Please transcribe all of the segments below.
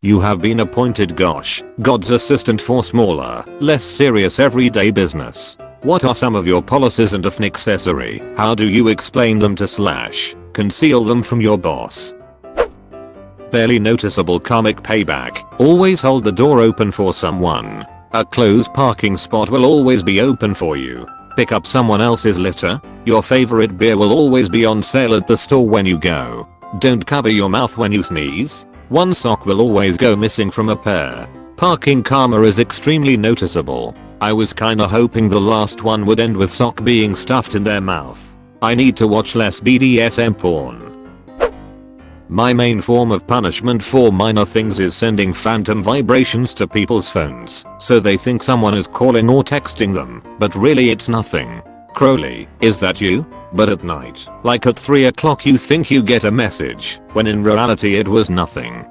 You have been appointed God's assistant for smaller, less serious everyday business. What are some of your policies and if necessary, how do you explain them to / conceal them from your boss? Barely noticeable karmic payback. Always hold the door open for someone. A closed parking spot will always be open for you. Pick up someone else's litter. Your favorite beer will always be on sale at the store when you go. Don't cover your mouth when you sneeze. One sock will always go missing from a pair. Parking karma is extremely noticeable. I was kinda hoping the last one would end with sock being stuffed in their mouth. I need to watch less BDSM porn. My main form of punishment for minor things is sending phantom vibrations to people's phones, so they think someone is calling or texting them, but really it's nothing. Crowley, is that you? But at night, like at 3 o'clock you think you get a message, when in reality it was nothing.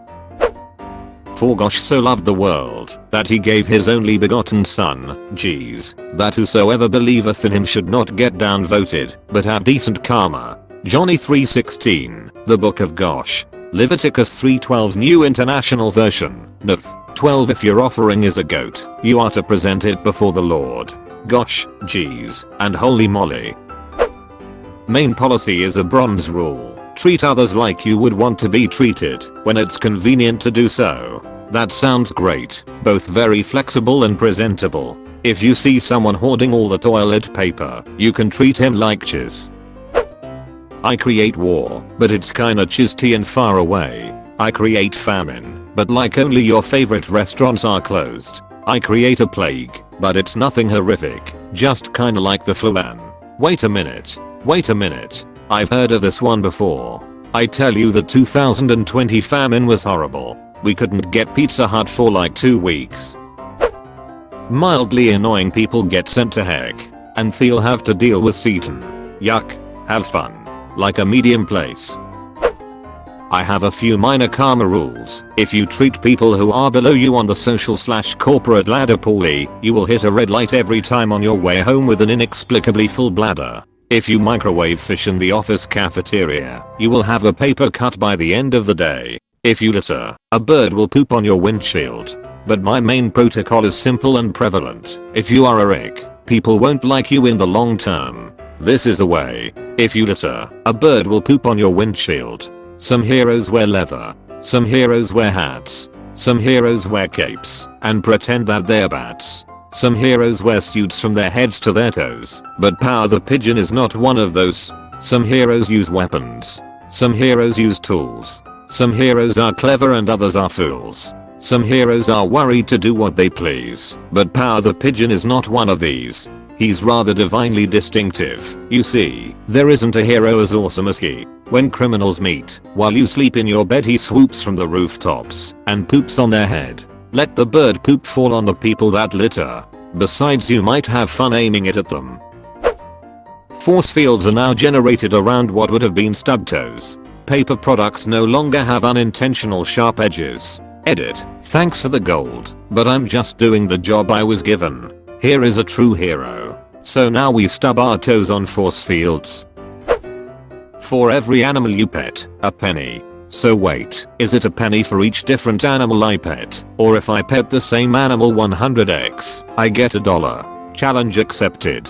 For gosh so loved the world, that he gave his only begotten son, geez, that whosoever believeth in him should not get downvoted, but have decent karma. Johnny 3:16, the Book of Gosh. Leviticus 3:12 New International Version. Nov. 12 If your offering is a goat, you are to present it before the Lord. Gosh, geez, and holy moly. Main policy is a bronze rule. Treat others like you would want to be treated, when it's convenient to do so. That sounds great, both very flexible and presentable. If you see someone hoarding all the toilet paper, you can treat him like chiz. I create war, but it's kinda chisty and far away. I create famine, but like only your favorite restaurants are closed. I create a plague, but it's nothing horrific, just kinda like the flu. Wait a minute, I've heard of this one before. I tell you the 2020 famine was horrible. We couldn't get Pizza Hut for like 2 weeks. Mildly annoying people get sent to heck, and they'll have to deal with Seaton. Yuck, have fun. Like a medium place. I have a few minor karma rules. If you treat people who are below you on the social/corporate ladder poorly, you will hit a red light every time on your way home with an inexplicably full bladder. If you microwave fish in the office cafeteria, you will have a paper cut by the end of the day. If you litter, a bird will poop on your windshield. But my main protocol is simple and prevalent. If you are a rick, people won't like you in the long term. This is the way. If you litter, a bird will poop on your windshield. Some heroes wear leather. Some heroes wear hats. Some heroes wear capes and pretend that they're bats. Some heroes wear suits from their heads to their toes, but Power the Pigeon is not one of those. Some heroes use weapons. Some heroes use tools. Some heroes are clever and others are fools. Some heroes are worried to do what they please, but Power the Pigeon is not one of these. He's rather divinely distinctive. You see, there isn't a hero as awesome as he. When criminals meet, while you sleep in your bed he swoops from the rooftops and poops on their head. Let the bird poop fall on the people that litter. Besides you might have fun aiming it at them. Force fields are now generated around what would have been stub toes. Paper products no longer have unintentional sharp edges. Edit. Thanks for the gold, but I'm just doing the job I was given. Here is a true hero. So now we stub our toes on force fields. For every animal you pet, a penny. So wait, is it a penny for each different animal I pet? Or if I pet the same animal 100x, I get $1. Challenge accepted.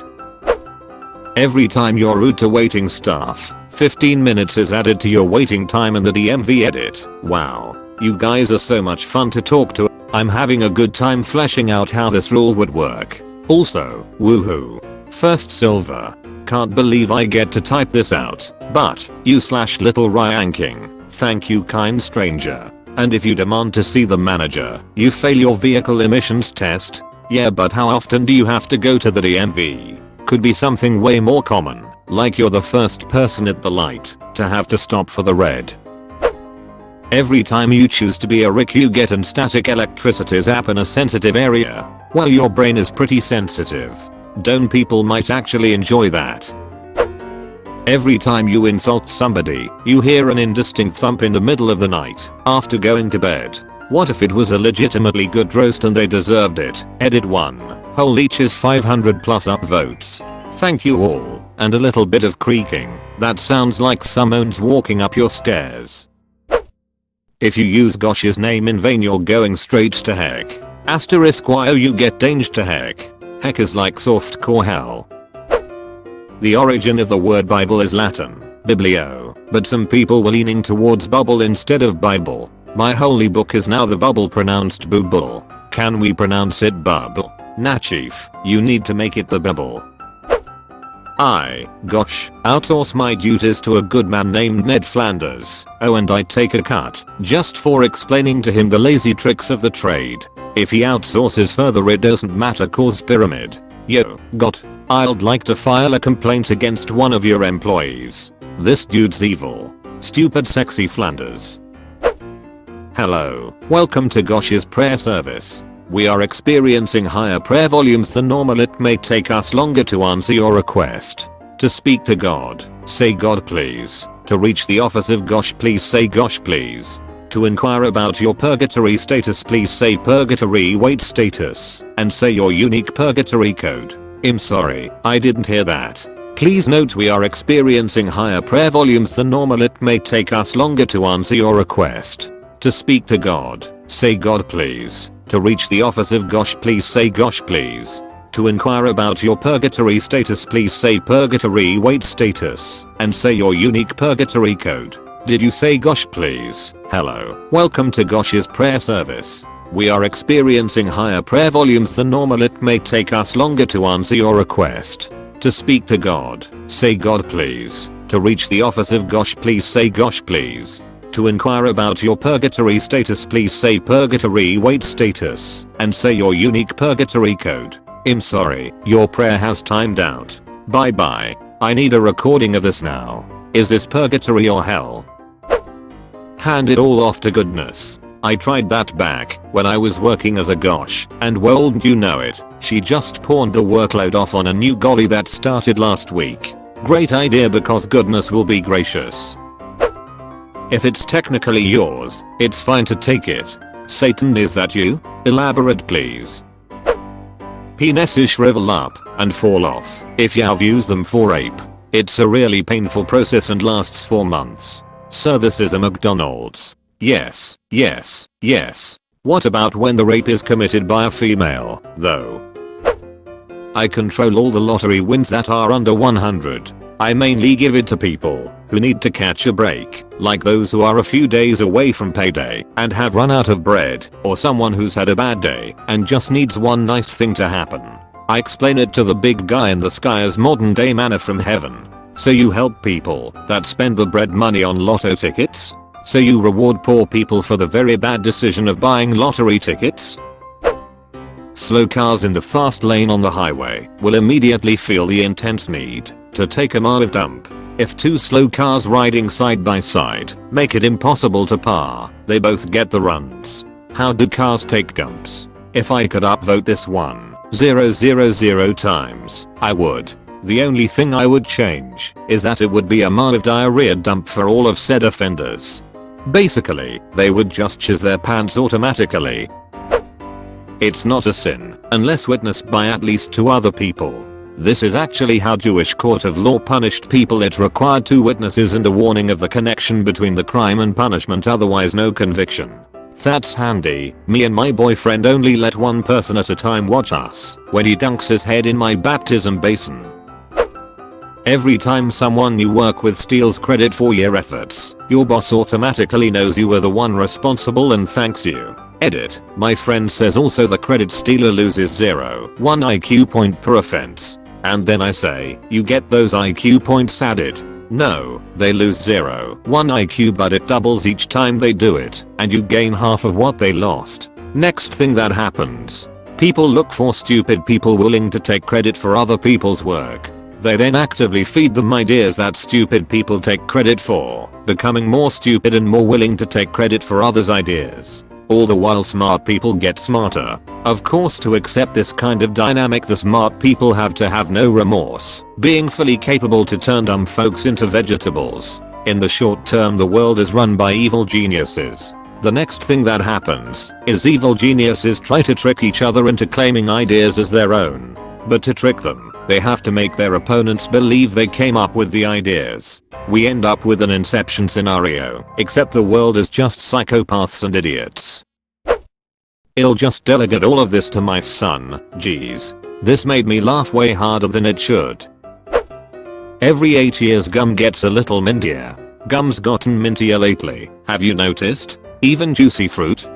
Every time you're rude to waiting staff, 15 minutes is added to your waiting time in the DMV edit. Wow. You guys are so much fun to talk to. I'm having a good time fleshing out how this rule would work. Also, woohoo. First silver. Can't believe I get to type this out. But, you/little Ryanking. Thank you kind stranger. And if you demand to see the manager, you fail your vehicle emissions test. Yeah, but how often do you have to go to the DMV? Could be something way more common, like you're the first person at the light to have to stop for the red. Every time you choose to be a rick you get an static electricity zap in a sensitive area. Well, your brain is pretty sensitive. Dumb people might actually enjoy that. Every time you insult somebody, you hear an indistinct thump in the middle of the night after going to bed. What if it was a legitimately good roast and they deserved it? Edit 1. Whole each is 500 plus upvotes. Thank you all, and a little bit of creaking. That sounds like someone's walking up your stairs. If you use Gosh's name in vain you're going straight to heck. Asterisk why you get danged to heck. Heck is like softcore hell. The origin of the word Bible is Latin, biblio, but some people were leaning towards bubble instead of Bible. My holy book is now the bubble pronounced bubble. Can we pronounce it bubble? Nah chief, you need to make it the bubble. Gosh, outsource my duties to a good man named Ned Flanders. Oh, and I take a cut just for explaining to him the lazy tricks of the trade. If he outsources further it doesn't matter cause pyramid. Yo, I'd like to file a complaint against one of your employees. This dude's evil. Stupid sexy Flanders. Hello, welcome to Gosh's prayer service. We are experiencing higher prayer volumes than normal. It may take us longer to answer your request. To speak to God, say God please. To reach the office of Gosh please say Gosh please. To inquire about your purgatory status please say purgatory wait status and say your unique purgatory code. I'm sorry, I didn't hear that. Please note we are experiencing higher prayer volumes than normal. It may take us longer to answer your request. To speak to God, say God please. To reach the office of Gosh please say Gosh please. To inquire about your purgatory status please say purgatory wait status and say your unique purgatory code. Did you say Gosh please? Hello, welcome to Gosh's prayer service. We are experiencing higher prayer volumes than normal. It may take us longer to answer your request. To speak to God, say God please. To reach the office of Gosh please say Gosh please. To inquire about your purgatory status please say purgatory wait status and say your unique purgatory code. I'm sorry, your prayer has timed out. Bye bye. I need a recording of this now. Is this purgatory or hell? Hand it all off to goodness. I tried that back when I was working as a Gosh, and well you know it, she just pawned the workload off on a new golly that started last week. Great idea because goodness will be gracious. If it's technically yours, it's fine to take it. Satan, is that you? Elaborate please. Penises shrivel up and fall off if you have used them for rape. It's a really painful process and lasts 4 months. So this is a McDonald's. Yes, yes, yes. What about when the rape is committed by a female, though? I control all the lottery wins that are under 100. I mainly give it to people who need to catch a break, like those who are a few days away from payday and have run out of bread, or someone who's had a bad day and just needs one nice thing to happen. I explain it to the big guy in the sky as modern day manna from heaven. So you help people that spend the bread money on lotto tickets? So you reward poor people for the very bad decision of buying lottery tickets? Slow cars in the fast lane on the highway will immediately feel the intense need to take a massive dump. If two slow cars riding side by side make it impossible to par, they both get the runs. How do cars take dumps? If I could upvote this 1,000 times, I would. The only thing I would change is that it would be a massive diarrhea dump for all of said offenders. Basically, they would just chiz their pants automatically. It's not a sin unless witnessed by at least 2 other people. This is actually how Jewish court of law punished people. It required 2 witnesses and a warning of the connection between the crime and punishment, otherwise no conviction. That's handy. Me and my boyfriend only let 1 person at a time watch us when he dunks his head in my baptism basin. Every time someone you work with steals credit for your efforts, your boss automatically knows you were the one responsible and thanks you. Edit. My friend says also the credit stealer loses 0.1 IQ point per offense. And then I say, you get those IQ points added. No, they lose 0.1 IQ but it doubles each time they do it, and you gain half of what they lost. Next thing that happens. People look for stupid people willing to take credit for other people's work. They then actively feed them ideas that stupid people take credit for, becoming more stupid and more willing to take credit for others' ideas. All the while smart people get smarter. Of course, to accept this kind of dynamic, the smart people have to have no remorse, being fully capable to turn dumb folks into vegetables. In the short term, the world is run by evil geniuses. The next thing that happens is evil geniuses try to trick each other into claiming ideas as their own. But to trick them, They have to make their opponents believe they came up with the ideas. We end up with an Inception scenario, except the world is just psychopaths and idiots. I'll just delegate all of this to my son. Geez. This made me laugh way harder than it should. Every 8 years gum gets a little mintier. Gum's gotten mintier lately, have you noticed? Even juicy fruit.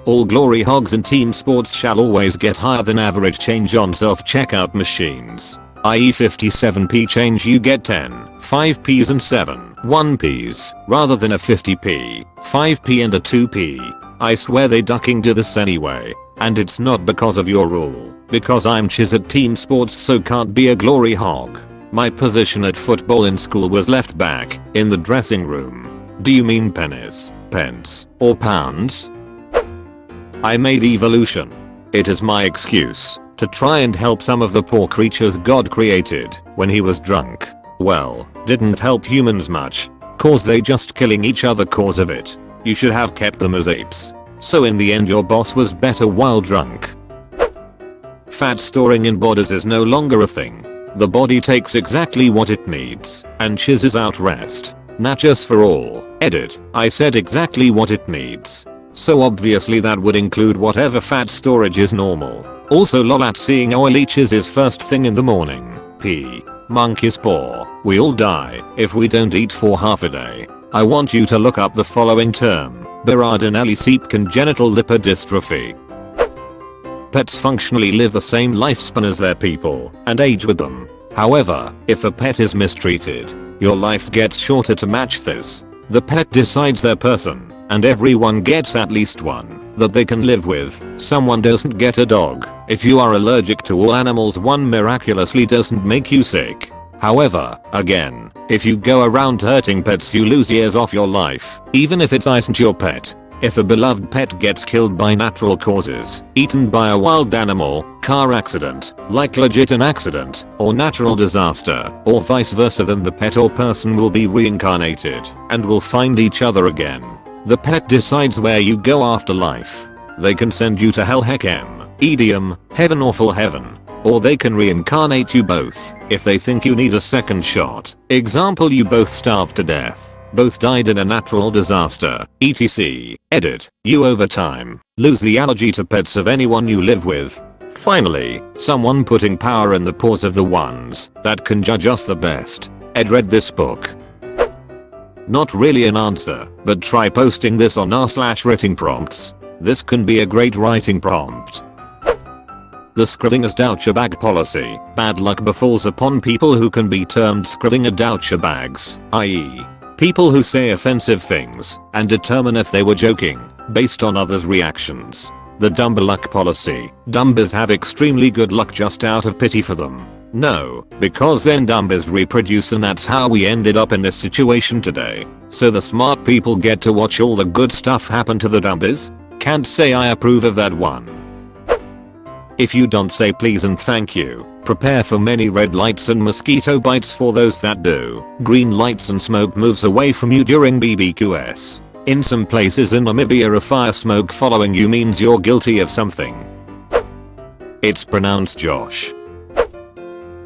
All glory hogs in team sports shall always get higher than average change on self-checkout machines. I.e. 57p change you get 10, 5p's and 7, 1p's, rather than a 50p, 5p and a 2p. I swear they ducking do this anyway, and it's not because of your rule, because I'm chiz at team sports so can't be a glory hog. My position at football in school was left back, in the dressing room. Do you mean pennies, pence, or pounds? I made evolution. It is my excuse to try and help some of the poor creatures God created when he was drunk. Well, didn't help humans much, cause they just killing each other cause of it. You should have kept them as apes. So in the end your boss was better while drunk. Fat storing in bodies is no longer a thing. The body takes exactly what it needs and chizzes out rest. Nachos for all. Edit. I said exactly what it needs. So obviously that would include whatever fat storage is normal. Also lol at seeing oily chiz first thing in the morning. P. Monkey's paw. We all die if we don't eat for half a day. I want you to look up the following term. Berardinelli-Seep congenital lipodystrophy. Pets functionally live the same lifespan as their people and age with them. However, if a pet is mistreated, your life gets shorter to match this. The pet decides their person, and everyone gets at least one that they can live with. Someone doesn't get a dog. If you are allergic to all animals, one miraculously doesn't make you sick. However, again, if you go around hurting pets you lose years off your life, even if it isn't your pet. If a beloved pet gets killed by natural causes, eaten by a wild animal, car accident, like legit an accident, or natural disaster, or vice versa, then the pet or person will be reincarnated and will find each other again. The pet decides where you go after life. They can send you to hell, heckem, Edium, heaven, awful heaven. Or they can reincarnate you both if they think you need a second shot. Example, you both starved to death. Both died in a natural disaster, etc. Edit. You over time lose the allergy to pets of anyone you live with. Finally, someone putting power in the paws of the ones that can judge us the best. Ed read this book. Not really an answer, but try posting this on r/writing prompts. This can be a great writing prompt. The Skrillinga policy. Bad luck befalls upon people who can be termed Skrillinga, i.e. people who say offensive things and determine if they were joking based on others' reactions. The Dumber luck policy. Dumbers have extremely good luck just out of pity for them. No, because then Dumbers reproduce, and that's how we ended up in this situation today. So the smart people get to watch all the good stuff happen to the Dumbers? Can't say I approve of that one. If you don't say please and thank you, prepare for many red lights and mosquito bites for those that do. Green lights and smoke moves away from you during BBQs. In some places in Namibia, a fire smoke following you means you're guilty of something. It's pronounced Josh.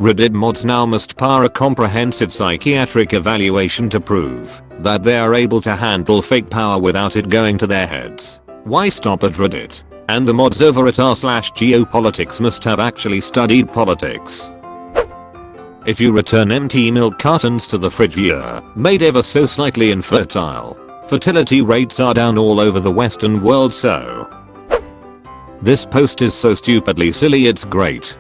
Reddit mods now must pass a comprehensive psychiatric evaluation to prove that they are able to handle fake power without it going to their heads. Why stop at Reddit? And the mods over at r/geopolitics must have actually studied politics. If you return empty milk cartons to the fridge you're made ever so slightly infertile. Fertility rates are down all over the Western world, so this post is so stupidly silly it's great.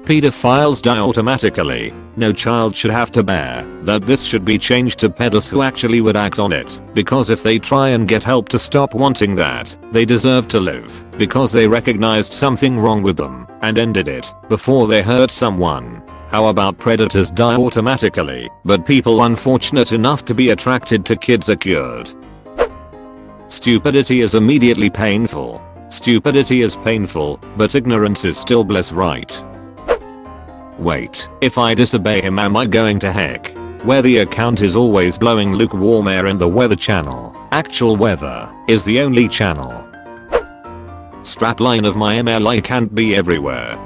Pedophiles die automatically. No child should have to bear that. This should be changed to pedos who actually would act on it, because if they try and get help to stop wanting that, they deserve to live because they recognized something wrong with them and ended it before they hurt someone. How about predators die automatically, but people unfortunate enough to be attracted to kids are cured? Stupidity is immediately painful. Stupidity is painful, but ignorance is still bliss, right? Wait, if I disobey him am I going to heck? Where the account is always blowing lukewarm air in the weather channel. Actual weather is the only channel. Strapline of my MLI can't be everywhere.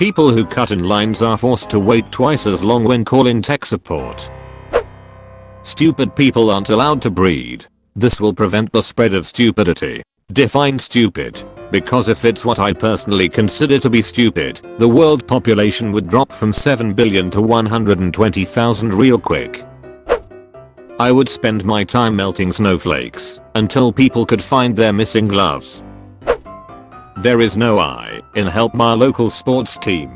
People who cut in lines are forced to wait twice as long when calling tech support. Stupid people aren't allowed to breed. This will prevent the spread of stupidity. Define stupid. Because if it's what I personally consider to be stupid, the world population would drop from 7 billion to 120,000 real quick. I would spend my time melting snowflakes until people could find their missing gloves. There is no I in help my local sports team.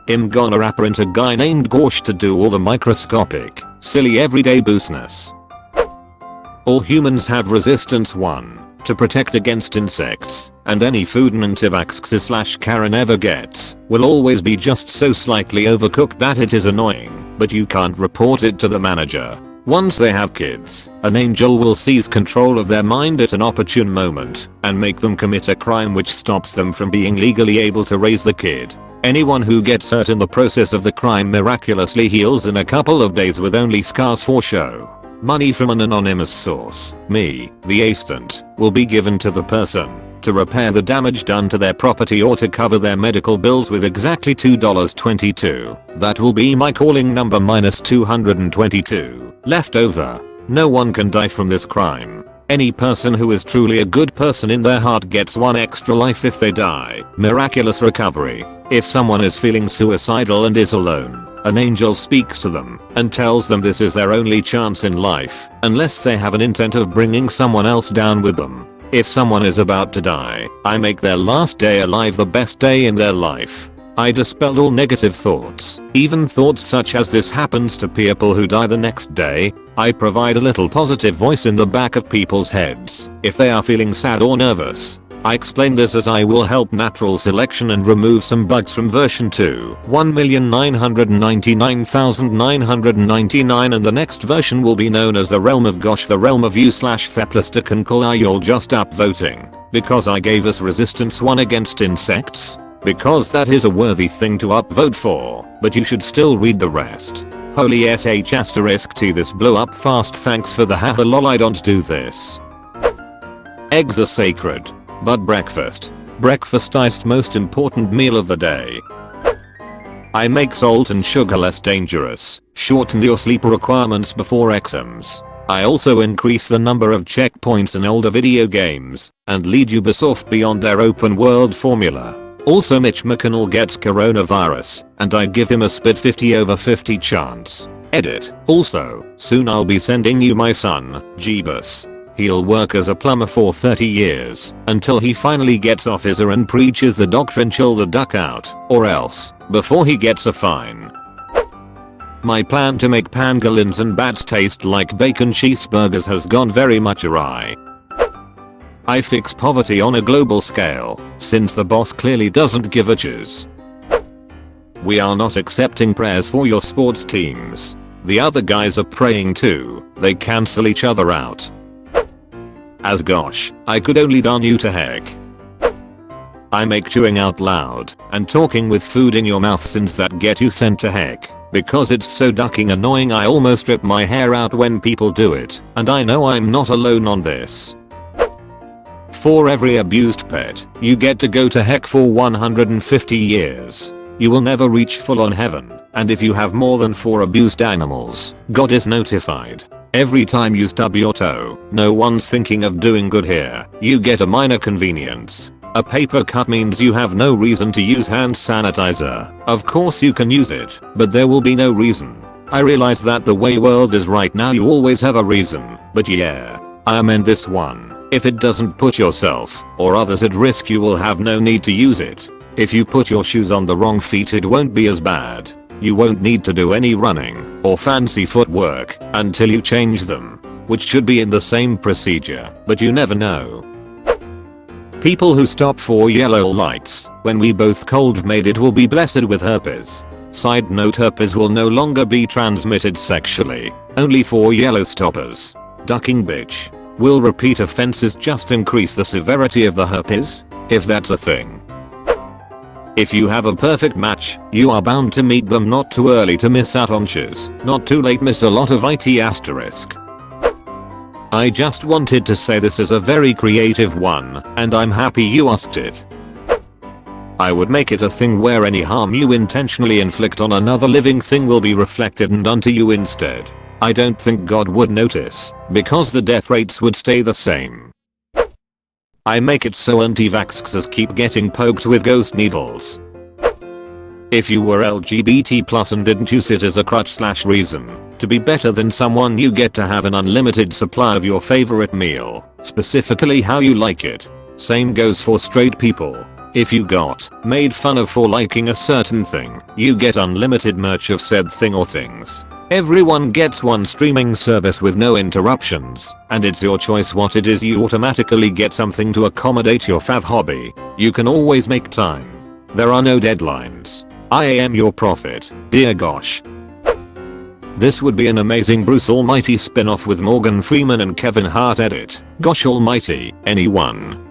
I'm gonna apprint a guy named Gorsh to do all the microscopic, silly everyday business. All humans have resistance 1 to protect against insects, and any food an antivax/Karen ever gets will always be just so slightly overcooked that it is annoying, but you can't report it to the manager. Once they have kids, an angel will seize control of their mind at an opportune moment and make them commit a crime which stops them from being legally able to raise the kid. Anyone who gets hurt in the process of the crime miraculously heals in a couple of days with only scars for show. Money from an anonymous source, me, the assistant, will be given to the person to repair the damage done to their property or to cover their medical bills with exactly $2.22. That will be my calling number minus 222 left over. No one can die from this crime. Any person who is truly a good person in their heart gets 1 extra life if they die. Miraculous recovery. If someone is feeling suicidal and is alone, an angel speaks to them and tells them this is their only chance in life, unless they have an intent of bringing someone else down with them. If someone is about to die, I make their last day alive the best day in their life. I dispel all negative thoughts, even thoughts such as this happens to people who die the next day. I provide a little positive voice in the back of people's heads if they are feeling sad or nervous. I explain this as I will help natural selection and remove some bugs from version 2, 1,999,999, and the next version will be known as the Realm of Gosh, the Realm of you/Theplastic. You'll just up voting because I gave us resistance 1 against insects. Because that is a worthy thing to upvote for, but you should still read the rest. Holy sh*t, this blew up fast, thanks for the haha lol, I don't do this. Eggs are sacred. But breakfast is most important meal of the day. I make salt and sugar less dangerous, shorten your sleep requirements before exams. I also increase the number of checkpoints in older video games, and lead Ubisoft beyond their open world formula. Also Mitch McConnell gets coronavirus, and I give him a spit 50/50 chance. Edit. Also, soon I'll be sending you my son, Jeebus. He'll work as a plumber for 30 years, until he finally gets off his and preaches the doctrine chill the duck out, or else, before he gets a fine. My plan to make pangolins and bats taste like bacon cheeseburgers has gone very much awry. I fix poverty on a global scale, since the boss clearly doesn't give a jizz. We are not accepting prayers for your sports teams. The other guys are praying too, they cancel each other out. As gosh, I could only darn you to heck. I make chewing out loud and talking with food in your mouth since that get you sent to heck. Because it's so ducking annoying I almost rip my hair out when people do it, and I know I'm not alone on this. For every abused pet, you get to go to heck for 150 years. You will never reach full on heaven, and if you have more than 4 abused animals, God is notified. Every time you stub your toe, no one's thinking of doing good here, you get a minor convenience. A paper cut means you have no reason to use hand sanitizer. Of course you can use it, but there will be no reason. I realize that the way world is right now you always have a reason, but yeah, I amend this one. If it doesn't put yourself or others at risk you will have no need to use it. If you put your shoes on the wrong feet it won't be as bad. You won't need to do any running or fancy footwork until you change them, which should be in the same procedure, but you never know. People who stop for yellow lights when we both cold made it will be blessed with herpes. Side note, herpes will no longer be transmitted sexually, only for yellow stoppers. Ducking bitch. Will repeat offenses just increase the severity of the herpes? If that's a thing. If you have a perfect match, you are bound to meet them. Not too early to miss out on shiz, not too late miss a lot of it asterisk. I just wanted to say this is a very creative one, and I'm happy you asked it. I would make it a thing where any harm you intentionally inflict on another living thing will be reflected and done to you instead. I don't think God would notice, because the death rates would stay the same. I make it so anti-vaxxers keep getting poked with ghost needles. If you were LGBT+ and didn't use it as a crutch/reason to be better than someone, you get to have an unlimited supply of your favorite meal, specifically how you like it. Same goes for straight people. If you got made fun of for liking a certain thing, you get unlimited merch of said thing or things. Everyone gets one streaming service with no interruptions, and it's your choice what it is. You automatically get something to accommodate your fav hobby. You can always make time. There are no deadlines. I am your prophet, dear gosh. This would be an amazing Bruce Almighty spin-off with Morgan Freeman and Kevin Hart. Edit. Gosh almighty, anyone.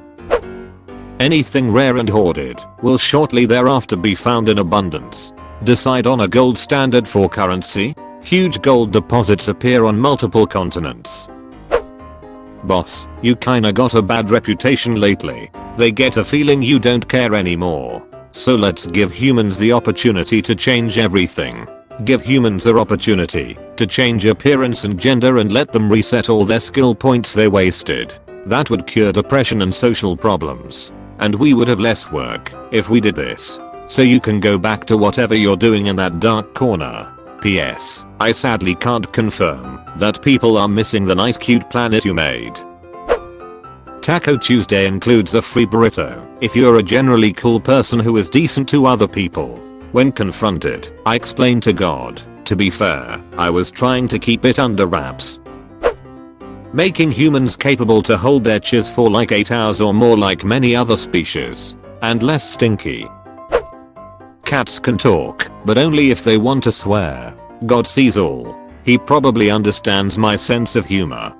Anything rare and hoarded will shortly thereafter be found in abundance. Decide on a gold standard for currency. Huge gold deposits appear on multiple continents. Boss, you kinda got a bad reputation lately. They get a feeling you don't care anymore. So let's give humans the opportunity to change everything. Give humans their opportunity to change appearance and gender and let them reset all their skill points they wasted. That would cure depression and social problems. And we would have less work if we did this. So you can go back to whatever you're doing in that dark corner. P.S. I sadly can't confirm that people are missing the nice cute planet you made. Taco Tuesday includes a free burrito if you're a generally cool person who is decent to other people. When confronted, I explained to God, to be fair, I was trying to keep it under wraps. Making humans capable to hold their chiz for like 8 hours or more like many other species. And less stinky. Cats can talk, but only if they want to swear. God sees all. He probably understands my sense of humor.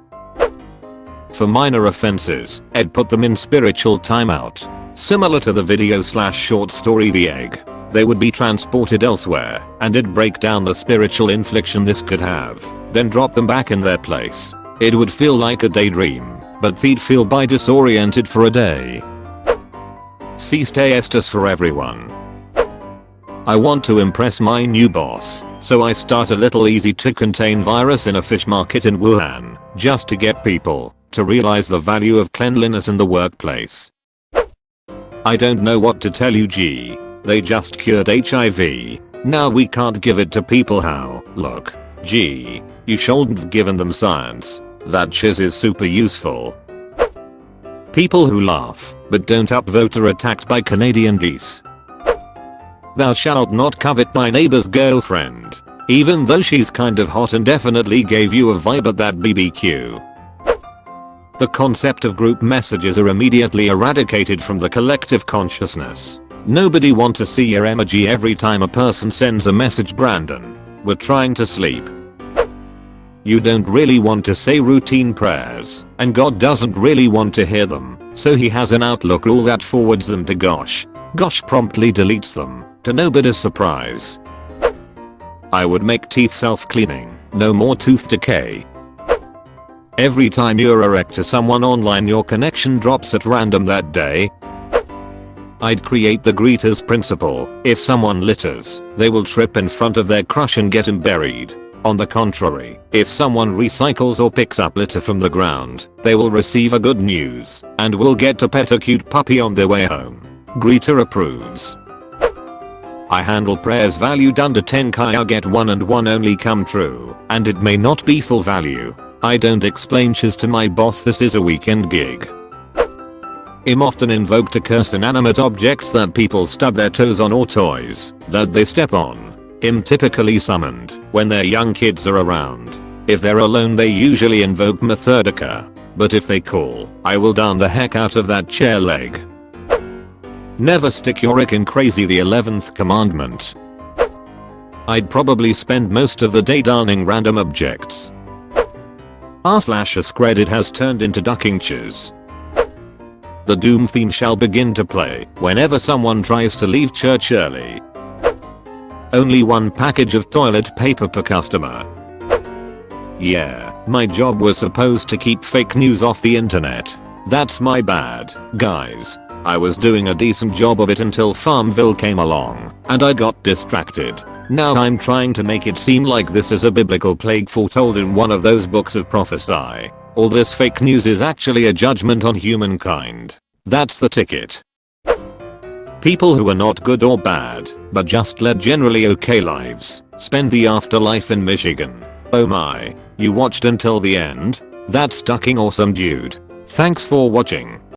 For minor offenses, I'd put them in spiritual timeout. Similar to the video/short story The Egg. They would be transported elsewhere, and it'd break down the spiritual infliction this could have, then drop them back in their place. It would feel like a daydream, but they'd feel disoriented for a day. See, stay estes for everyone. I want to impress my new boss, so I start a little easy to contain virus in a fish market in Wuhan, just to get people to realize the value of cleanliness in the workplace. I don't know what to tell you, G. They just cured HIV. Now we can't give it to people. How? Look, G. You shouldn't have given them science. That shiz is super useful. People who laugh but don't upvote are attacked by Canadian geese. Thou shalt not covet thy neighbor's girlfriend, even though she's kind of hot and definitely gave you a vibe at that BBQ. The concept of group messages are immediately eradicated from the collective consciousness. Nobody want to see your emoji every time a person sends a message. Brandon, we're trying to sleep. You don't really want to say routine prayers, and God doesn't really want to hear them, so he has an Outlook rule that forwards them to Gosh. Gosh promptly deletes them, to nobody's surprise. I would make teeth self-cleaning, no more tooth decay. Every time you're erect to someone online, your connection drops at random that day. I'd create the greeters principle. If someone litters, they will trip in front of their crush and get him buried. On the contrary, if someone recycles or picks up litter from the ground, they will receive a good news and will get to pet a cute puppy on their way home. Greeter approves. I handle prayers valued under 10k. I get one and one only come true, and it may not be full value. I don't explain chiz to my boss. This is a weekend gig. I'm often invoked to curse inanimate objects that people stub their toes on or toys that they step on. I'm typically summoned when their young kids are around. If they're alone, they usually invoke Methodika, but if they call, I will darn the heck out of that chair leg. Never stick your ick in crazy. The 11th commandment. I'd probably spend most of the day darning random objects. r/AskReddit has turned into ducking chiz. The Doom theme shall begin to play whenever someone tries to leave church early. Only one package of toilet paper per customer. Yeah, my job was supposed to keep fake news off the internet. That's my bad, guys. I was doing a decent job of it until Farmville came along, and I got distracted. Now I'm trying to make it seem like this is a biblical plague foretold in one of those books of prophecy. All this fake news is actually a judgment on humankind. That's the ticket. People who are not good or bad, but just led generally okay lives, spend the afterlife in Michigan. Oh my, you watched until the end? That's fucking awesome, dude. Thanks for watching.